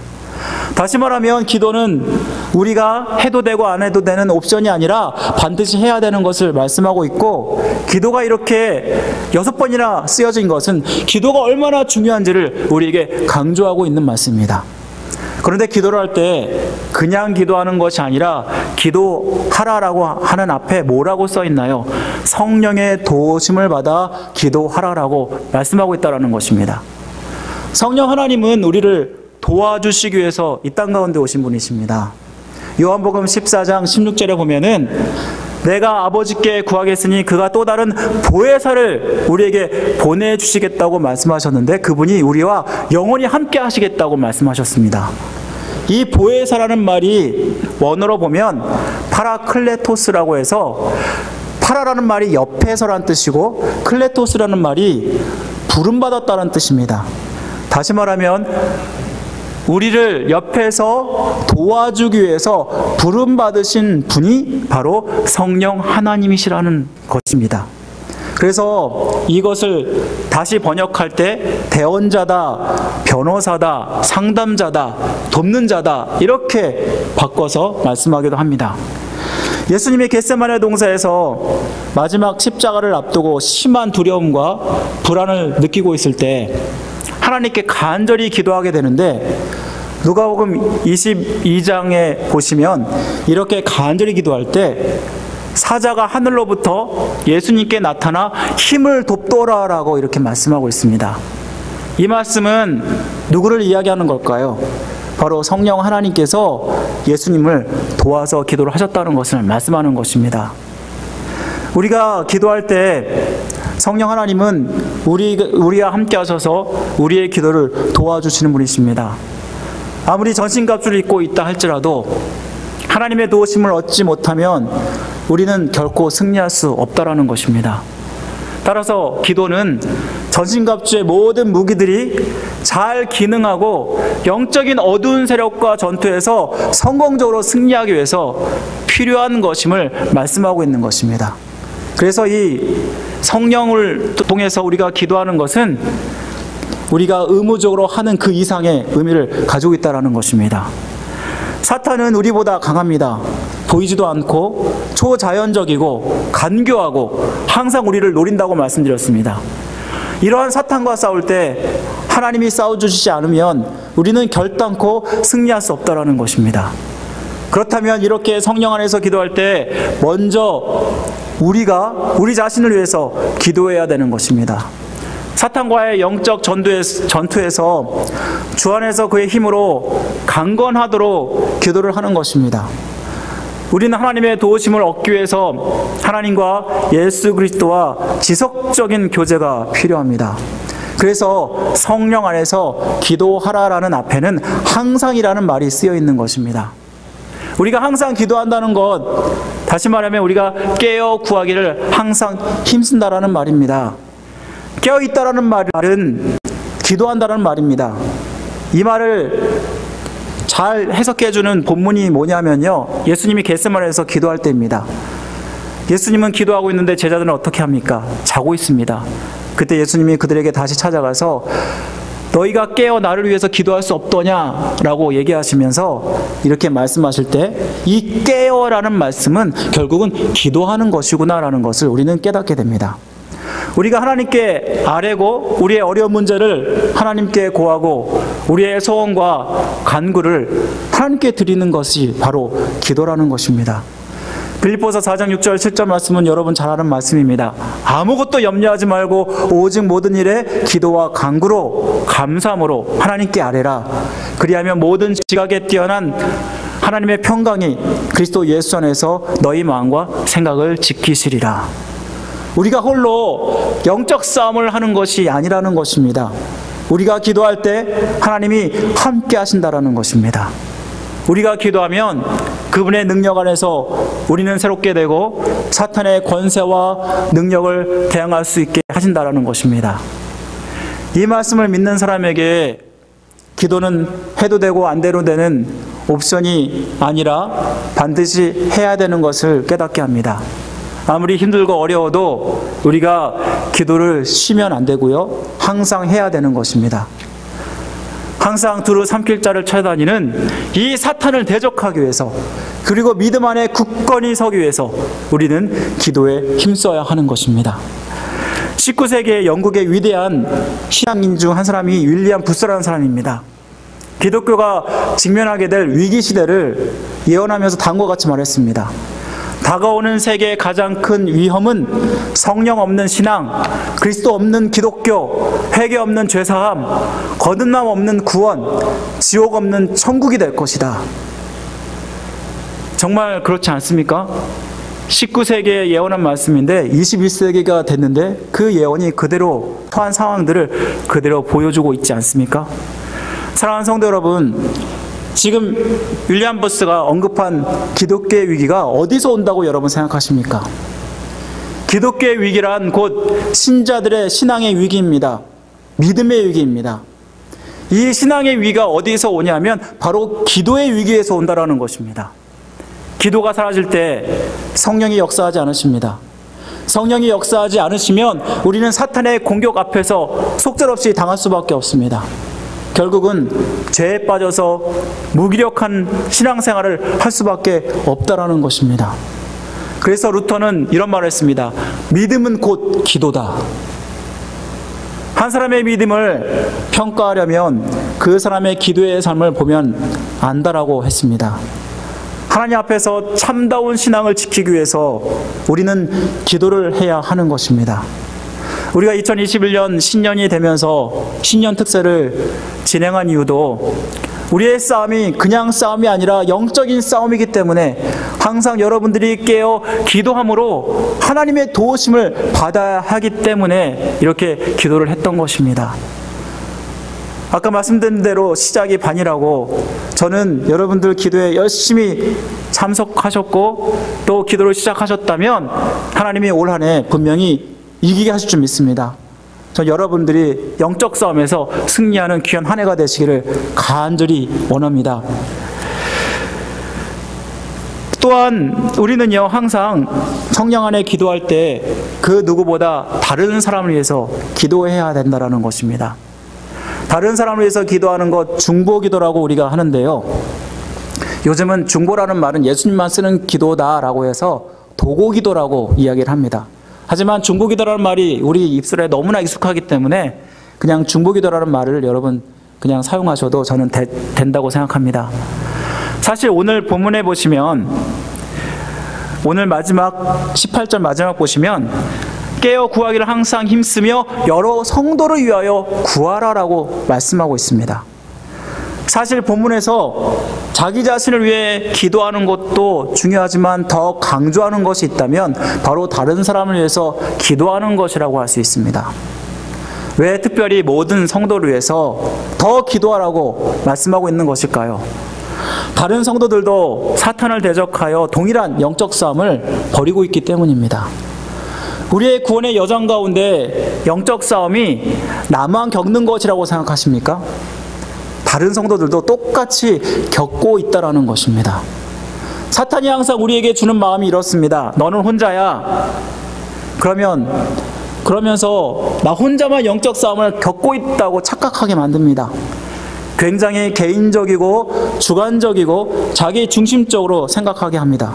다시 말하면 기도는 우리가 해도 되고 안 해도 되는 옵션이 아니라 반드시 해야 되는 것을 말씀하고 있고, 기도가 이렇게 6번이나 쓰여진 것은 기도가 얼마나 중요한지를 우리에게 강조하고 있는 말씀입니다. 그런데 기도를 할 때 그냥 기도하는 것이 아니라 기도하라라고 하는 앞에 뭐라고 써 있나요? 성령의 도우심을 받아 기도하라라고 말씀하고 있다는 것입니다. 성령 하나님은 우리를 도와주시기 위해서 이 땅 가운데 오신 분이십니다. 요한복음 14장 16절에 보면은 내가 아버지께 구하겠으니 그가 또 다른 보혜사를 우리에게 보내주시겠다고 말씀하셨는데, 그분이 우리와 영원히 함께 하시겠다고 말씀하셨습니다. 이 보혜사라는 말이 원어로 보면 파라클레토스라고 해서, 파라라는 말이 옆에서라는 뜻이고 클레토스라는 말이 부름받았다는 뜻입니다. 다시 말하면 우리를 옆에서 도와주기 위해서 부름받으신 분이 바로 성령 하나님이시라는 것입니다. 그래서 이것을 다시 번역할 때 대언자다, 변호사다, 상담자다, 돕는 자다 이렇게 바꿔서 말씀하기도 합니다. 예수님이 겟세마네 동산에서 마지막 십자가를 앞두고 심한 두려움과 불안을 느끼고 있을 때 하나님께 간절히 기도하게 되는데, 누가복음 22장에 보시면 이렇게 간절히 기도할 때 사자가 하늘로부터 예수님께 나타나 힘을 돕더라라고 이렇게 말씀하고 있습니다. 이 말씀은 누구를 이야기하는 걸까요? 바로 성령 하나님께서 예수님을 도와서 기도를 하셨다는 것을 말씀하는 것입니다. 우리가 기도할 때 성령 하나님은 우리와 함께 하셔서 우리의 기도를 도와주시는 분이십니다. 아무리 전신갑주를 입고 있다 할지라도 하나님의 도우심을 얻지 못하면 우리는 결코 승리할 수 없다라는 것입니다. 따라서 기도는 전신갑주의 모든 무기들이 잘 기능하고 영적인 어두운 세력과 전투에서 성공적으로 승리하기 위해서 필요한 것임을 말씀하고 있는 것입니다. 그래서 이 성령을 통해서 우리가 기도하는 것은 우리가 의무적으로 하는 그 이상의 의미를 가지고 있다는 것입니다. 사탄은 우리보다 강합니다. 보이지도 않고 초자연적이고 간교하고 항상 우리를 노린다고 말씀드렸습니다. 이러한 사탄과 싸울 때 하나님이 싸워주시지 않으면 우리는 결단코 승리할 수 없다는 것입니다. 그렇다면 이렇게 성령 안에서 기도할 때 먼저 우리가 우리 자신을 위해서 기도해야 되는 것입니다. 사탄과의 영적 전투에서 주 안에서 그의 힘으로 강건하도록 기도를 하는 것입니다. 우리는 하나님의 도우심을 얻기 위해서 하나님과 예수 그리스도와 지속적인 교제가 필요합니다. 그래서 성령 안에서 기도하라라는 앞에는 항상이라는 말이 쓰여 있는 것입니다. 우리가 항상 기도한다는 것, 다시 말하면 우리가 깨어 구하기를 항상 힘쓴다라는 말입니다. 깨어 있다라는 말은 기도한다는 말입니다. 이 말을 잘 해석해주는 본문이 뭐냐면요, 예수님이 겟세마네에서 기도할 때입니다. 예수님은 기도하고 있는데 제자들은 어떻게 합니까? 자고 있습니다. 그때 예수님이 그들에게 다시 찾아가서 너희가 깨어 나를 위해서 기도할 수 없더냐라고 얘기하시면서 이렇게 말씀하실 때 이 깨어라는 말씀은 결국은 기도하는 것이구나라는 것을 우리는 깨닫게 됩니다. 우리가 하나님께 아뢰고 우리의 어려운 문제를 하나님께 고하고 우리의 소원과 간구를 하나님께 드리는 것이 바로 기도라는 것입니다. 빌립보서 4장 6절 7절 말씀은 여러분 잘 아는 말씀입니다. 아무것도 염려하지 말고 오직 모든 일에 기도와 간구로 감사함으로 하나님께 아뢰라. 그리하면 모든 지각에 뛰어난 하나님의 평강이 그리스도 예수 안에서 너희 마음과 생각을 지키시리라. 우리가 홀로 영적 싸움을 하는 것이 아니라는 것입니다. 우리가 기도할 때 하나님이 함께 하신다라는 것입니다. 우리가 기도하면 그분의 능력 안에서 우리는 새롭게 되고 사탄의 권세와 능력을 대항할 수 있게 하신다라는 것입니다. 이 말씀을 믿는 사람에게 기도는 해도 되고 안 돼도 되는 옵션이 아니라 반드시 해야 되는 것을 깨닫게 합니다. 아무리 힘들고 어려워도 우리가 기도를 쉬면 안 되고요, 항상 해야 되는 것입니다. 항상 두루 삼킬 자를 찾아다니는 이 사탄을 대적하기 위해서, 그리고 믿음 안에 굳건히 서기 위해서 우리는 기도에 힘써야 하는 것입니다. 19세기의 영국의 위대한 신앙인 중 한 사람이 윌리엄 부스라는 사람입니다. 기독교가 직면하게 될 위기 시대를 예언하면서 다음과 같이 말했습니다. 다가오는 세계의 가장 큰 위험은 성령 없는 신앙, 그리스도 없는 기독교, 회개 없는 죄사함, 거듭남 없는 구원, 지옥 없는 천국이 될 것이다. 정말 그렇지 않습니까? 19세기에 예언한 말씀인데 21세기가 됐는데 그 예언이 그대로 처한 상황들을 그대로 보여주고 있지 않습니까? 사랑하는 성도 여러분, 지금 윌리엄 버스가 언급한 기독교의 위기가 어디서 온다고 여러분 생각하십니까? 기독교의 위기란 곧 신자들의 신앙의 위기입니다. 믿음의 위기입니다. 이 신앙의 위기가 어디서 오냐면 바로 기도의 위기에서 온다라는 것입니다. 기도가 사라질 때 성령이 역사하지 않으십니다. 성령이 역사하지 않으시면 우리는 사탄의 공격 앞에서 속절없이 당할 수밖에 없습니다. 결국은 죄에 빠져서 무기력한 신앙생활을 할 수밖에 없다라는 것입니다. 그래서 루터는 이런 말을 했습니다. 믿음은 곧 기도다. 한 사람의 믿음을 평가하려면 그 사람의 기도의 삶을 보면 안다라고 했습니다. 하나님 앞에서 참다운 신앙을 지키기 위해서 우리는 기도를 해야 하는 것입니다. 우리가 2021년 신년이 되면서 신년 특세를 진행한 이유도 우리의 싸움이 그냥 싸움이 아니라 영적인 싸움이기 때문에 항상 여러분들이 깨어 기도함으로 하나님의 도우심을 받아야 하기 때문에 이렇게 기도를 했던 것입니다. 아까 말씀드린 대로 시작이 반이라고 저는 여러분들 기도에 열심히 참석하셨고 또 기도를 시작하셨다면 하나님이 올 한 해 분명히 이기게 하실 줄 믿습니다. 저 여러분들이 영적 싸움에서 승리하는 귀한 한 해가 되시기를 간절히 원합니다. 또한 우리는요 항상 성령 안에 기도할 때 그 누구보다 다른 사람을 위해서 기도해야 된다는 것입니다. 다른 사람을 위해서 기도하는 것 중보기도라고 우리가 하는데요. 요즘은 중보라는 말은 예수님만 쓰는 기도다라고 해서 도고기도라고 이야기를 합니다. 하지만 중보기도라는 말이 우리 입술에 너무나 익숙하기 때문에 그냥 중보기도라는 말을 여러분 그냥 사용하셔도 저는 된다고 생각합니다. 사실 오늘 본문에 보시면 오늘 마지막 18절 마지막 보시면 깨어 구하기를 항상 힘쓰며 여러 성도를 위하여 구하라라고 말씀하고 있습니다. 사실 본문에서 자기 자신을 위해 기도하는 것도 중요하지만 더 강조하는 것이 있다면 바로 다른 사람을 위해서 기도하는 것이라고 할 수 있습니다. 왜 특별히 모든 성도를 위해서 더 기도하라고 말씀하고 있는 것일까요? 다른 성도들도 사탄을 대적하여 동일한 영적 싸움을 벌이고 있기 때문입니다. 우리의 구원의 여정 가운데 영적 싸움이 나만 겪는 것이라고 생각하십니까? 다른 성도들도 똑같이 겪고 있다는 것입니다. 사탄이 항상 우리에게 주는 마음이 이렇습니다. 너는 혼자야. 그러면서 나 혼자만 영적 싸움을 겪고 있다고 착각하게 만듭니다. 굉장히 개인적이고 주관적이고 자기 중심적으로 생각하게 합니다.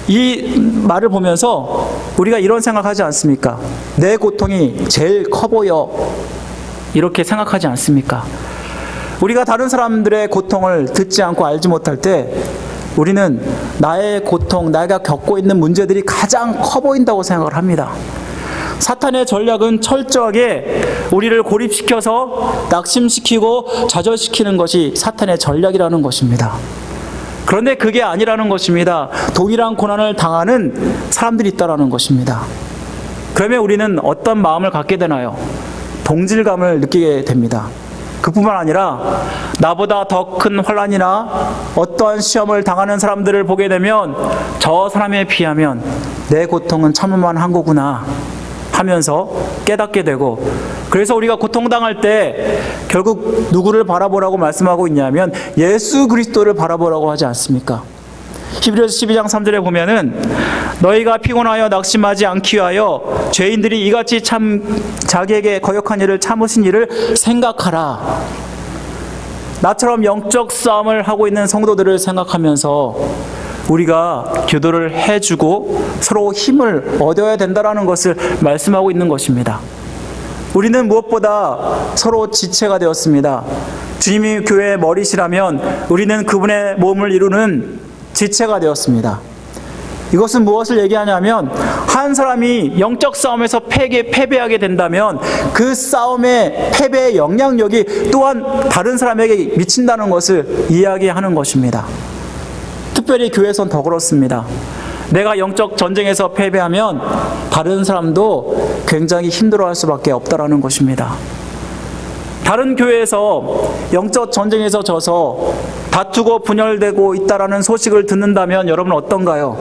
이 말을 보면서 우리가 이런 생각하지 않습니까? 내 고통이 제일 커 보여. 이렇게 생각하지 않습니까? 우리가 다른 사람들의 고통을 듣지 않고 알지 못할 때 우리는 나의 고통, 내가 겪고 있는 문제들이 가장 커 보인다고 생각을 합니다. 사탄의 전략은 철저하게 우리를 고립시켜서 낙심시키고 좌절시키는 것이 사탄의 전략이라는 것입니다. 그런데 그게 아니라는 것입니다. 동일한 고난을 당하는 사람들이 있다는 것입니다. 그러면 우리는 어떤 마음을 갖게 되나요? 동질감을 느끼게 됩니다. 그뿐만 아니라 나보다 더 큰 환난이나 어떠한 시험을 당하는 사람들을 보게 되면 저 사람에 비하면 내 고통은 참을만한 거구나 하면서 깨닫게 되고, 그래서 우리가 고통당할 때 결국 누구를 바라보라고 말씀하고 있냐면 예수 그리스도를 바라보라고 하지 않습니까? 히브리서 12장 3절에 보면은 너희가 피곤하여 낙심하지 않기 위하여 죄인들이 이같이 참 자기에게 거역한 일을 참으신 일을 생각하라. 나처럼 영적 싸움을 하고 있는 성도들을 생각하면서 우리가 기도를 해주고 서로 힘을 얻어야 된다는 것을 말씀하고 있는 것입니다. 우리는 무엇보다 서로 지체가 되었습니다. 주님이 교회의 머리시라면 우리는 그분의 몸을 이루는 지체가 되었습니다. 이것은 무엇을 얘기하냐면 한 사람이 영적 싸움에서 패배하게 된다면 그 싸움의 패배의 영향력이 또한 다른 사람에게 미친다는 것을 이야기하는 것입니다. 특별히 교회에선 더 그렇습니다. 내가 영적 전쟁에서 패배하면 다른 사람도 굉장히 힘들어할 수밖에 없다는 것입니다. 다른 교회에서 영적 전쟁에서 져서 다투고 분열되고 있다라는 소식을 듣는다면 여러분 어떤가요?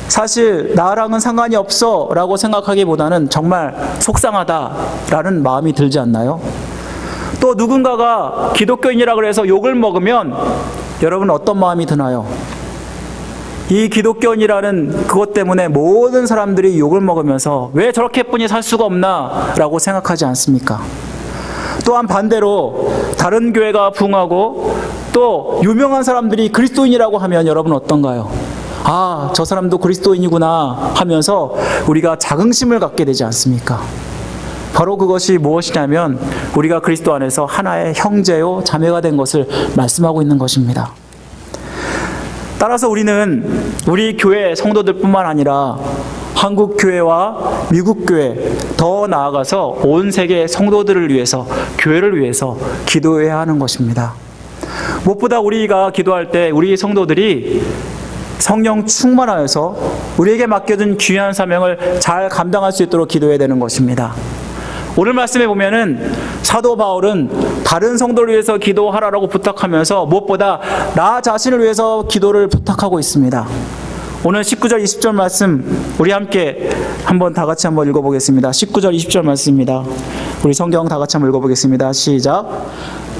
사실 나랑은 상관이 없어 라고 생각하기보다는 정말 속상하다라는 마음이 들지 않나요? 또 누군가가 기독교인이라 그래서 욕을 먹으면 여러분 어떤 마음이 드나요? 이 기독교인이라는 그것 때문에 모든 사람들이 욕을 먹으면서 왜 저렇게 뿐이 살 수가 없나 라고 생각하지 않습니까? 또한 반대로 다른 교회가 부흥하고 또 유명한 사람들이 그리스도인이라고 하면 여러분 어떤가요? 아, 저 사람도 그리스도인이구나 하면서 우리가 자긍심을 갖게 되지 않습니까? 바로 그것이 무엇이냐면 우리가 그리스도 안에서 하나의 형제요 자매가 된 것을 말씀하고 있는 것입니다. 따라서 우리는 우리 교회 성도들뿐만 아니라 한국 교회와 미국 교회, 더 나아가서 온 세계 성도들을 위해서, 교회를 위해서 기도해야 하는 것입니다. 무엇보다 우리가 기도할 때 우리 성도들이 성령 충만하여서 우리에게 맡겨진 귀한 사명을 잘 감당할 수 있도록 기도해야 되는 것입니다. 오늘 말씀에 보면은 사도 바울은 다른 성도를 위해서 기도하라고 부탁하면서 무엇보다 나 자신을 위해서 기도를 부탁하고 있습니다. 오늘 19절 20절 말씀 우리 함께 한번 다 같이 한번 읽어보겠습니다. 19절 20절 말씀입니다. 우리 성경 다 같이 한번 읽어보겠습니다. 시작.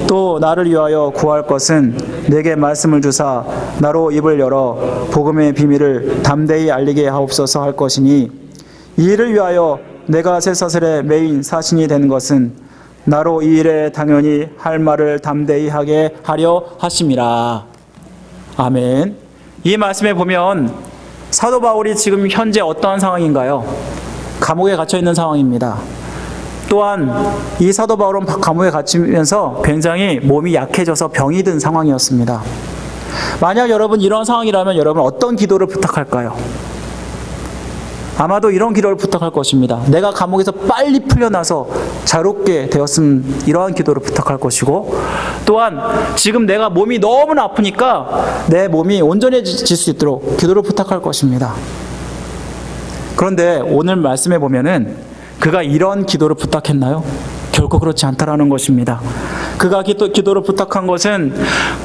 또 나를 위하여 구할 것은 내게 말씀을 주사 나로 입을 열어 복음의 비밀을 담대히 알리게 하옵소서 할 것이니 이 일을 위하여 내가 쇠사슬에 매인 사신이 된 것은 나로 이 일에 당연히 할 말을 담대히 하게 하려 하심이라. 아멘. 이 말씀에 보면 사도 바울이 지금 현재 어떠한 상황인가요? 감옥에 갇혀 있는 상황입니다. 또한 이 사도 바울은 감옥에 갇히면서 굉장히 몸이 약해져서 병이 든 상황이었습니다. 만약 여러분 이런 상황이라면 여러분 어떤 기도를 부탁할까요? 아마도 이런 기도를 부탁할 것입니다. 내가 감옥에서 빨리 풀려나서 자유롭게 되었으면 이러한 기도를 부탁할 것이고, 또한 지금 내가 몸이 너무나 아프니까 내 몸이 온전해질 수 있도록 기도를 부탁할 것입니다. 그런데 오늘 말씀에 보면은 그가 이런 기도를 부탁했나요? 결코 그렇지 않다라는 것입니다. 그가 기도를 부탁한 것은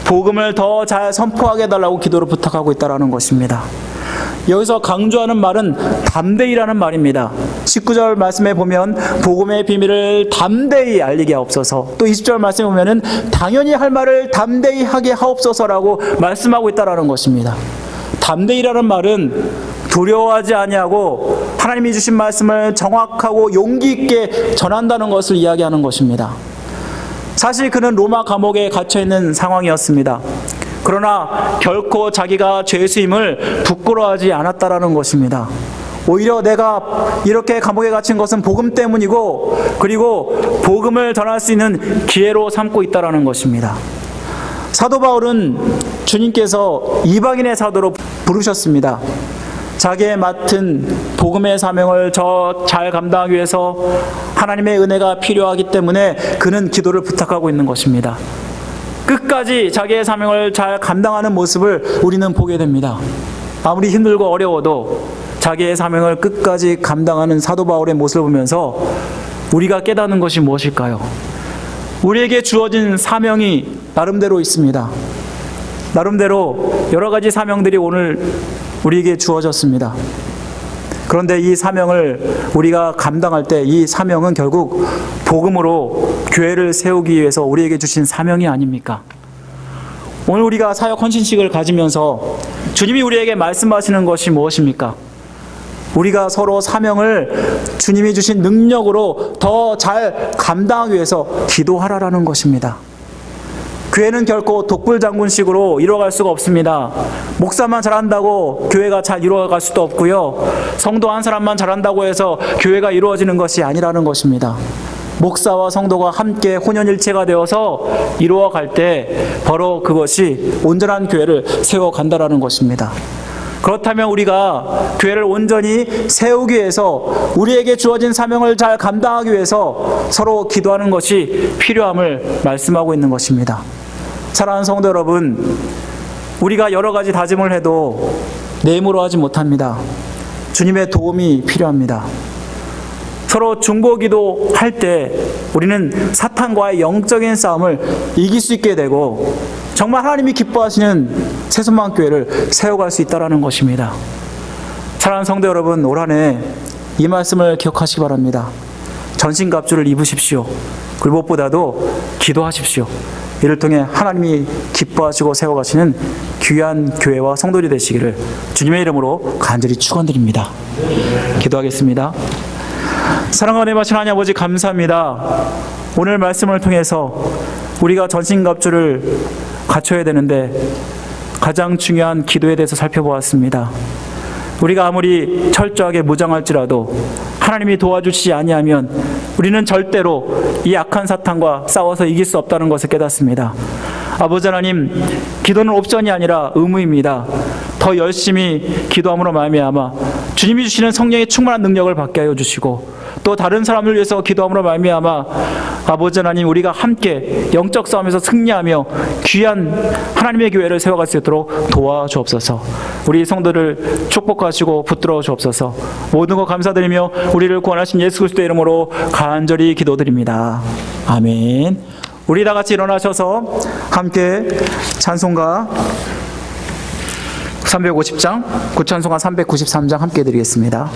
복음을 더 잘 선포하게 해달라고 기도를 부탁하고 있다는 것입니다. 여기서 강조하는 말은 담대히라는 말입니다. 19절 말씀에 보면 복음의 비밀을 담대히 알리게 하옵소서, 또 20절 말씀에 보면은 당연히 할 말을 담대히 하게 하옵소서라고 말씀하고 있다는 것입니다. 담대히라는 말은 두려워하지 아니하고 하나님이 주신 말씀을 정확하고 용기 있게 전한다는 것을 이야기하는 것입니다. 사실 그는 로마 감옥에 갇혀 있는 상황이었습니다. 그러나 결코 자기가 죄수임을 부끄러워하지 않았다라는 것입니다. 오히려 내가 이렇게 감옥에 갇힌 것은 복음 때문이고, 그리고 복음을 전할 수 있는 기회로 삼고 있다라는 것입니다. 사도 바울은 주님께서 이방인의 사도로 부르셨습니다. 자기의 맡은 복음의 사명을 잘 감당하기 위해서 하나님의 은혜가 필요하기 때문에 그는 기도를 부탁하고 있는 것입니다. 끝까지 자기의 사명을 잘 감당하는 모습을 우리는 보게 됩니다. 아무리 힘들고 어려워도 자기의 사명을 끝까지 감당하는 사도 바울의 모습을 보면서 우리가 깨닫는 것이 무엇일까요? 우리에게 주어진 사명이 나름대로 있습니다. 나름대로 여러 가지 사명들이 오늘 우리에게 주어졌습니다. 그런데 이 사명을 우리가 감당할 때 이 사명은 결국 복음으로 교회를 세우기 위해서 우리에게 주신 사명이 아닙니까? 오늘 우리가 사역 헌신식을 가지면서 주님이 우리에게 말씀하시는 것이 무엇입니까? 우리가 서로 사명을 주님이 주신 능력으로 더 잘 감당하기 위해서 기도하라라는 것입니다. 교회는 결코 독불장군식으로 이루어갈 수가 없습니다. 목사만 잘한다고 교회가 잘 이루어갈 수도 없고요. 성도 한 사람만 잘한다고 해서 교회가 이루어지는 것이 아니라는 것입니다. 목사와 성도가 함께 혼연일체가 되어서 이루어갈 때 바로 그것이 온전한 교회를 세워간다라는 것입니다. 그렇다면 우리가 교회를 온전히 세우기 위해서 우리에게 주어진 사명을 잘 감당하기 위해서 서로 기도하는 것이 필요함을 말씀하고 있는 것입니다. 사랑하는 성도 여러분, 우리가 여러 가지 다짐을 해도 내 힘으로 하지 못합니다. 주님의 도움이 필요합니다. 서로 중보기도 할 때 우리는 사탄과의 영적인 싸움을 이길 수 있게 되고 정말 하나님이 기뻐하시는 새소망 교회를 세워갈 수 있다는 것입니다. 사랑하는 성도 여러분, 올 한 해 이 말씀을 기억하시기 바랍니다. 전신갑주를 입으십시오. 그리고 무엇보다도 기도하십시오. 이를 통해 하나님이 기뻐하시고 세워가시는 귀한 교회와 성도들이 되시기를 주님의 이름으로 간절히 축원드립니다. 기도하겠습니다. 사랑하는 은혜 받으신 하나님 아버지, 감사합니다. 오늘 말씀을 통해서 우리가 전신갑주를 갖춰야 되는데 가장 중요한 기도에 대해서 살펴보았습니다. 우리가 아무리 철저하게 무장할지라도 하나님이 도와주시지 아니하면 우리는 절대로 이 악한 사탄과 싸워서 이길 수 없다는 것을 깨닫습니다. 아버지 하나님, 기도는 옵션이 아니라 의무입니다. 더 열심히 기도함으로 말미암아 주님이 주시는 성령의 충만한 능력을 받게 하여 주시고, 또 다른 사람을 위해서 기도함으로 말미암아 아버지 하나님, 우리가 함께 영적 싸움에서 승리하며 귀한 하나님의 교회를 세워갈 수 있도록 도와주옵소서. 우리 성도를 축복하시고 붙들어 주옵소서. 모든 것 감사드리며 우리를 구원하신 예수 그리스도의 이름으로 간절히 기도드립니다. 아멘. 우리 다 같이 일어나셔서 함께 찬송가 350장, 구찬송가 393장 함께 드리겠습니다.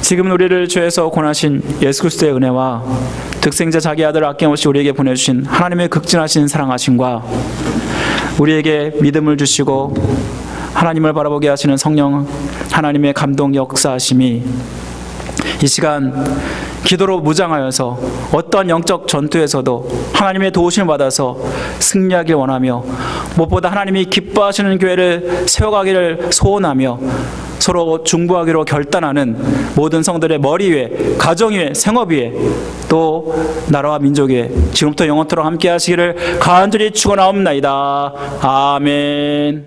지금 우리를 죄에서 권하신 예수 그리스도의 은혜와 득생자 자기 아들 아낌없이 우리에게 보내주신 하나님의 극진하신 사랑하심과 우리에게 믿음을 주시고 하나님을 바라보게 하시는 성령 하나님의 감동 역사하심이 이 시간 기도로 무장하여서 어떠한 영적 전투에서도 하나님의 도우심을 받아서 승리하길 원하며, 무엇보다 하나님이 기뻐하시는 교회를 세워가기를 소원하며 서로 중보하기로 결단하는 모든 성들의 머리 위에, 가정 위에, 생업 위에, 또 나라와 민족 위에 지금부터 영원토록 함께 하시기를 간절히 축원하옵나이다. 아멘.